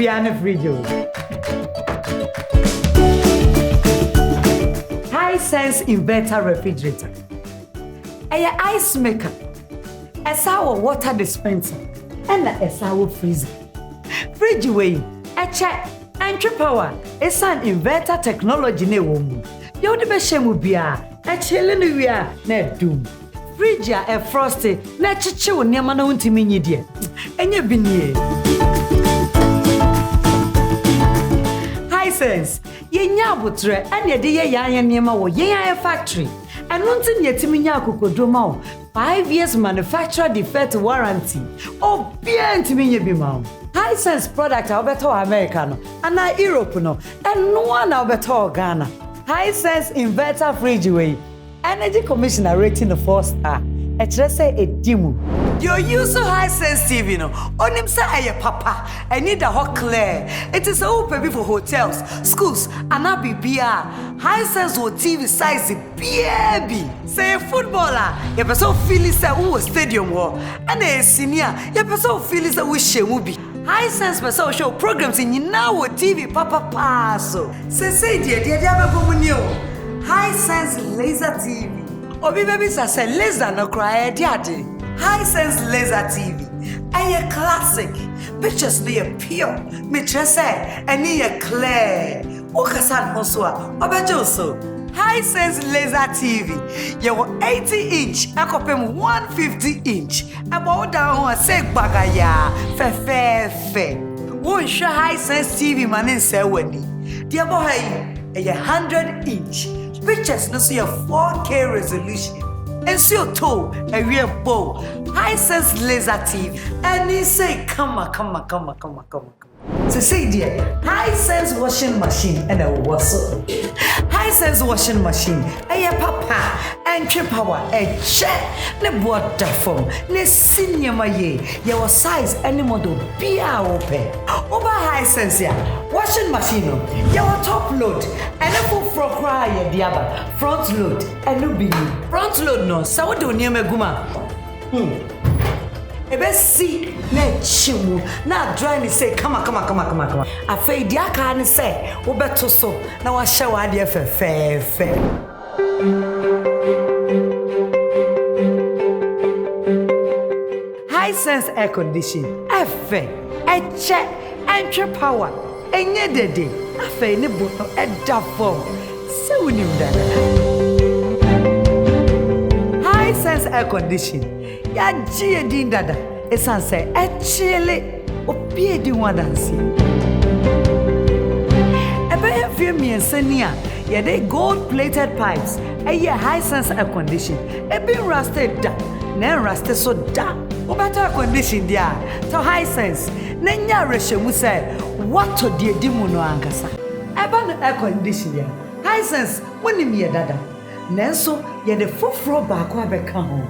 biane fridge. Hisense inverter refrigerator. A ice maker. A sour water dispenser. And a sour freezer. Fridge way. A check. Entry power. It's an inverter technology ne woman. You the best shame would be a chilling we are net doom. Fridge a frosty. Let chill near my own to me, dear. And you've been here. Hisense. Ye nyabutre and ye dear yan nema wo ye factory. And until ye timinya kukodoma 5 years manufacturer defect warranty. Oh, bien to me be mom. Hisense product Alberto Americano and I Europe no and no one Alberto Ghana. Hisense inverter fridge way. Energy Commissioner rating a 4-star. Let's say a dimu. You use Hisense TV no. Onim say aye papa. I need a hot clear. It is open for hotels, schools, and abibia. Hisense or TV size baby. Say footballer, you person feel is a stadium war. And a senior, you person feel is a wish movie. Hisense person show programs in now TV papa paso. Say dear Hisense laser TV. Obi baby say laser no cry daddy. Hisense laser TV. Aye classic. Pictures they pure. Me just say any clear. Okasan Kasoa. Obejo so. Hisense laser TV. You 80-inch. Akopem 150-inch. About down say bagaya. Fe. Won't show Hisense TV man say weni. Dear boy, a 100-inch. Pictures no see a 4K resolution. And see your toe, a real bow. Hisense laser TV. And he say, come on. So say dear, Hisense washing machine and a wasso. Hisense washing machine, a papa, entry power, a check, ne water form, ne senior maye, your size any model be open. Over Hisense ya, washing machine, your top load, and a full front cry, diaba, front load, and no be front load no, so do near me guma. Ebe si na chimu na dry ni say come on. Afei dia ka ni say wo beto so na wa hye wa de fe. Hisense air condition. Efe, eche, entry power. Enye dede. Afei ni bono e da form. Se woni mdana. Hisense air condition. Ya jie din dada. Esan say chile opie di wadansi. Ebe fie miensania ya de gold plated pipes. Eye Hisense air condition. Ebe rusted da. Na rusted so da. Obeto air condition dia. To Hisense. Na nya rehwemu say what to die di mu no ankasa. Ebe no air condition ya. Hisense wonim ye dada. Nenso ye de foforo baako abeka ho.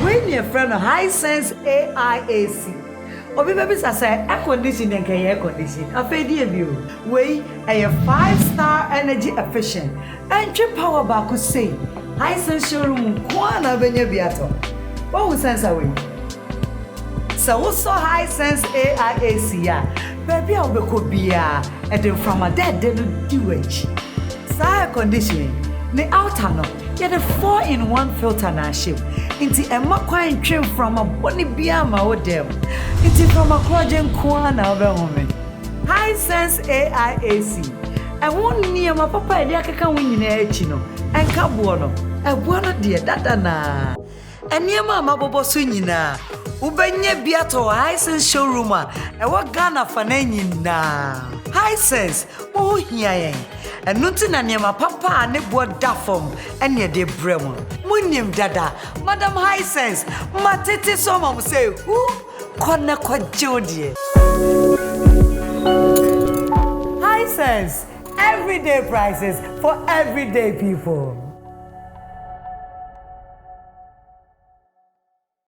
When your friend of Hisense AIAC, Obi baby say air condition and air condition. A fedi view. We a 5-star energy efficient. Entry power back say Hisense showroom kwana benye biato. What we sense away? So we saw Hisense AIAC ya. Baby obeko bia and then from a dead they do it. Air conditioning. The outer no. Yeah, the 4-in-1 filter na ship. Inti emma kwine trim from a boni bia ma odem. Inti from a krojen kwa na obe home. Hisense AIAC. I won near my papa e dia keka wonyina echi no. Enka bo no. Ebo no de dada na. Eniema mabobo so nyina. Ubenye bia to Hisense showroom a e wa Ghana fa na nyina. Hisense wo hia yen. And nothing na niema papa ne bo da form ene de brem. Munim dada. Madam Hisense, matete so mom say, "Who kona kwa jodie." Hisense, everyday prices for everyday people.